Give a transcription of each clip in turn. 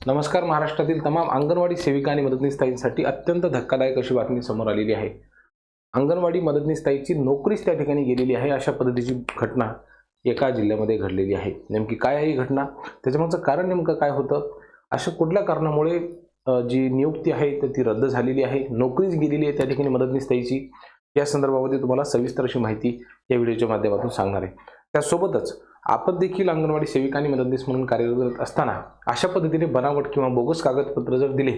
नमस्कार. महाराष्ट्रातील तमाम अंगणवाडी सेविका आणि मदतनीस अत्यंत धक्कादायक अशी बातमी समोर आलेली आहे. अंगणवाडी मदतनीस ताईची नोकरीच त्या ठिकाणी गेलेली आहे अशा पद्धतीची घटना एका जिल्ह्यामध्ये घडलेली आहे. नेमकी काय आहे ही घटना, त्याच्यामागचं कारण नेमकं काय होतं, अशा कुठल्या कारणामुळे जी नियुक्ती आहे तर ती रद्द झालेली आहे, नोकरीच गेलेली आहे त्या ठिकाणी मदतनीस ताईची, या संदर्भामध्ये तुम्हाला सविस्तर अशी माहिती या व्हिडिओच्या माध्यमातून सांगणार आहे. त्यासोबतच आपण देखील अंगणवाडी सेविका आणि मदतनीस म्हणून कार्यरत असताना अशा पद्धतीने बनावट किंवा बोगस कागदपत्र जर दिले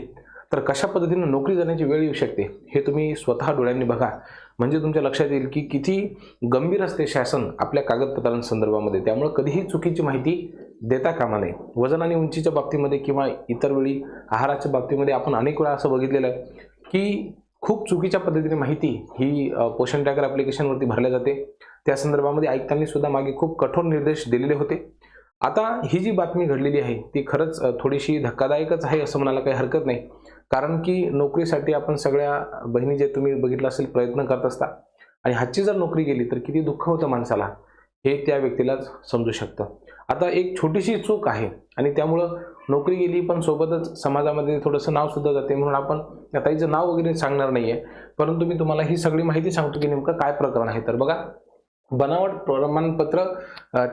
तर कशा पद्धतीने नोकरी जाण्याची वेळ येऊ शकते हे तुम्ही स्वतः डोळ्यांनी बघा, म्हणजे तुमच्या लक्षात येईल की किती गंभीर असते शासन आपल्या कागदपत्रांसंदर्भामध्ये. त्यामुळे कधीही चुकीची माहिती देता कामा नये. वजन आणि उंचीच्या बाबतीमध्ये किंवा इतर वेळी आहाराच्या बाबतीमध्ये आपण अनेक वेळा असं बघितलेलं आहे की खूप चुकीच्या पद्धतीने माहिती ही पोषण ट्रॅकर ॲप्लिकेशनवरती भरल्या जाते. त्या संदर्भामध्ये आयुक्तांनी सुद्धा मागे खूप कठोर निर्देश दिलेले होते. आता ही जी बातमी घडलेली आहे ती खरंच थोडीशी धक्कादायकच आहे असं म्हणायला काही हरकत नाही. कारण की नोकरीसाठी आपण सगळ्या बहिणी जे तुम्ही बघितलं असेल प्रयत्न करत असता आणि हातची जर नोकरी गेली तर किती दुःख होतं माणसाला हे त्या व्यक्तीलाच समजू शकतं. आता एक छोटीशी चूक आहे आणि त्यामुळं नोकरी गेली पण सोबतच समाजामध्ये थोडंसं नाव सुद्धा जाते, म्हणून आपण त्या ताईचं नाव वगैरे सांगणार नाहीये, परंतु मी तुम्हाला ही सगळी माहिती सांगतो की नेमकं काय प्रकरण आहे. तर बघा, बनावट प्रमाणपत्र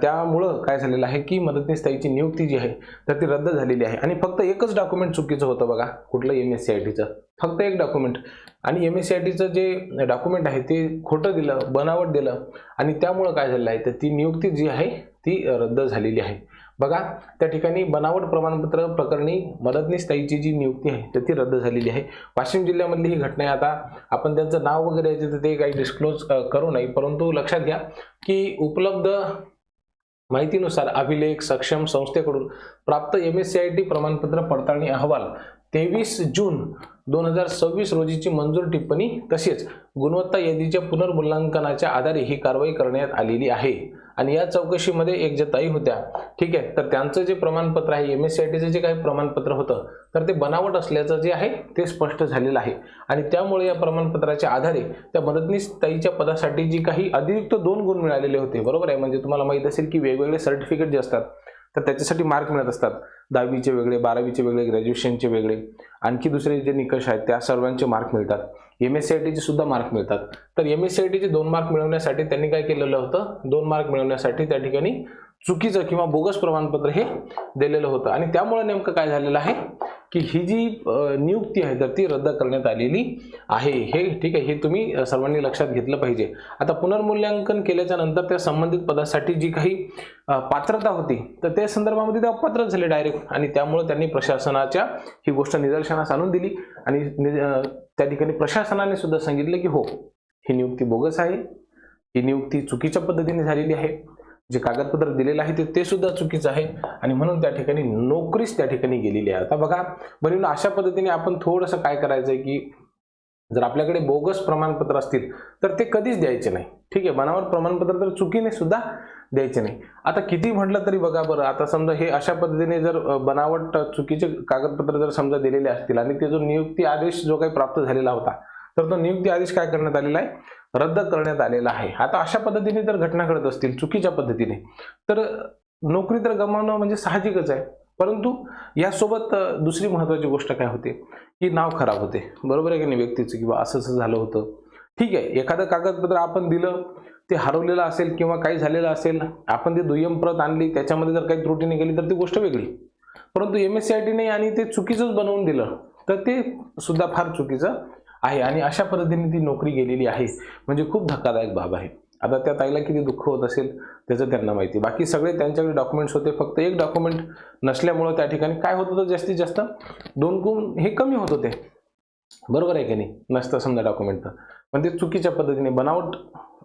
त्यामुळं काय झालेलं आहे की मदतनीस ताईची नियुक्ती जी आहे तर ती रद्द झालेली आहे आणि फक्त एकच डॉक्युमेंट चुकीचं होतं बघा, कुठलं MSCITचं फक्त एक डॉक्युमेंट, आणि MSCITचं जे डॉक्युमेंट आहे ते खोटं दिलं, बनावट दिलं आणि त्यामुळं काय झालेलं आहे तर ती नियुक्ती जी आहे ती रद्द झालेली आहे. बघा, त्या ठिकाणी बनावट प्रमाणपत्र प्रकरणी मदतनीस ताईची जी नियुक्ती आहे तर ती रद्द झालेली आहे. वाशिम जिल्ह्यामधली ही घटना आहे. आता आपण त्यांचं नाव वगैरे आहे तर ते काही डिस्क्लोज करू नये, परंतु लक्षात घ्या की उपलब्ध माहितीनुसार अभिलेख सक्षम संस्थेकडून प्राप्त MSCIT प्रमाणपत्र पडताळणी अहवाल 23 जून 2026 रोजीची मंजूर टिप्पणी तसेच गुणवत्ता यादीच्या पुनर्मूल्यांकनाच्या आधारे ही कारवाई करण्यात आलेली आहे. आणि या चौकशीमध्ये एक ज्या ताई होत्या, ठीक आहे, तर त्यांचं जे प्रमाणपत्र आहे MSCITचं जे काही प्रमाणपत्र होतं तर ते बनावट असल्याचं जे आहे ते स्पष्ट झालेलं आहे. आणि त्यामुळे या प्रमाणपत्राच्या आधारे त्या मदतनीस ताईच्या पदासाठी जी काही अतिरिक्त 2 गुण मिळालेले होते, बरोबर आहे, म्हणजे तुम्हाला माहित असेल की वेगवेगळे सर्टिफिकेट जे असतात तर त्याच्यासाठी मार्क मिळत असतात. 10वीचे वेगळे, 12वीचे वेगळे, ग्रॅज्युएशनचे वेगळे, आणखी दुसरे जे निकष आहेत त्या सर्वांचे मार्क मिळतात. MSCITचे सुद्धा मार्क मिळतात. तर MSCITचे 2 मार्क मिळवण्यासाठी त्यांनी काय केलेलं होतं, 2 मार्क मिळवण्यासाठी त्या ठिकाणी चुकीचं किंवा बोगस प्रमाणपत्र हे दिलेलं होतं आणि त्यामुळे नेमकं काय झालेलं आहे की ही जी नियुक्ती आहे तर ती रद्द करण्यात आलेली आहे. हे ठीक आहे, हे तुम्ही सर्वांनी लक्षात घेतलं पाहिजे. आता पुनर्मूल्यांकन केल्याच्या नंतर त्या संबंधित पदासाठी जी काही पात्रता होती तर त्या संदर्भामध्ये ते अपात्र झाले डायरेक्ट, आणि त्यामुळे त्यांनी प्रशासनाच्या ही गोष्ट निदर्शनास आणून दिली आणि त्या ठिकाणी प्रशासनाने सुद्धा सांगितलं की हो, ही नियुक्ती बोगस आहे, ही नियुक्ती चुकीच्या पद्धतीने झालेली आहे, जे कागदपत्र दिलेलं आहे ते सुद्धा चुकीचं आहे आणि म्हणून त्या ठिकाणी नोकरीच त्या ठिकाणी गेलेली आहे. आता बघा बरं, अशा पद्धतीने आपण थोडंसं काय करायचं आहे की जर आपल्याकडे बोगस प्रमाणपत्र असतील तर ते कधीच द्यायचे नाही. ठीक आहे, बनावट प्रमाणपत्र तर चुकीने सुद्धा द्यायचे नाही. आता किती म्हटलं तरी बघा बरं, आता समजा हे अशा पद्धतीने जर बनावट चुकीचे कागदपत्र जर समजा दिलेले असतील आणि ते जो नियुक्ती आदेश जो काही प्राप्त झालेला होता तर तो नियुक्ती आदेश काय करण्यात आलेला आहे, रद्द करण्यात आलेला आहे. आता अशा पद्धतीने जर घटना घडत असतील चुकीच्या पद्धतीने तर नोकरी तर गमावणं म्हणजे साहजिकच आहे, परंतु यासोबत दुसरी महत्त्वाची गोष्ट काय होते की नाव खराब होते, बरोबर आहे की नाही व्यक्तीचं, किंवा असं झालं होतं. ठीक आहे, एखादं कागदपत्र आपण दिलं ते हरवलेलं असेल किंवा काही झालेलं असेल, आपण ते दुय्यम प्रत आणली, त्याच्यामध्ये जर काही त्रुटी निघाली तर ती गोष्ट वेगळी, परंतु MSCITने आणि ते चुकीचंच बनवून दिलं तर ते सुद्धा फार चुकीचं आहे आणि अशा पद्धतीने ती नोकरी गेलेली आहे, म्हणजे खूप धक्कादायक बाब आहे. आता त्या ताईला किती दुःख होत असेल त्याचं त्यांना माहिती. बाकी सगळे त्यांच्याकडे डॉक्युमेंट्स होते, फक्त एक डॉक्युमेंट नसल्यामुळं त्या ठिकाणी काय होत होतं, जास्तीत जास्त 2 गुण हे कमी होत होते, बरोबर आहे की नाही, नसतं समजा डॉक्युमेंट तर, पण ते चुकीच्या पद्धतीने बनावट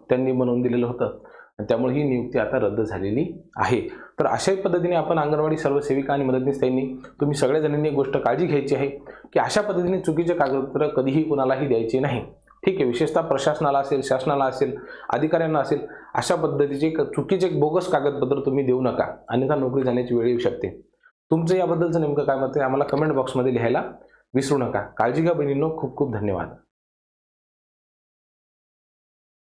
त्यांनी बनवून दिलेलं होतं आणि त्यामुळे ही नियुक्ती आता रद्द झालेली आहे. तर अशाही पद्धतीने आपण अंगणवाडी सर्व सेविका आणि मदतनीस ताईंनी, तुम्ही सगळ्या जणांनी एक गोष्ट काळजी घ्यायची आहे की अशा पद्धतीने चुकीचे कागदपत्र कधीही कोणालाही द्यायचे नाही. ठीक आहे, विशेषतः प्रशासनाला असेल, शासनाला असेल, अधिकाऱ्यांना असेल, अशा पद्धतीचे चुकीचे बोगस कागदपत्र तुम्ही देऊ नका, अन्यथा नोकरी जाण्याची वेळ येऊ शकते. तुमचं याबद्दलचं नेमकं काय मत आहे आम्हाला कमेंट बॉक्समध्ये लिहायला विसरू नका. काळजी घ्या बहिणींनो, खूप खूप धन्यवाद.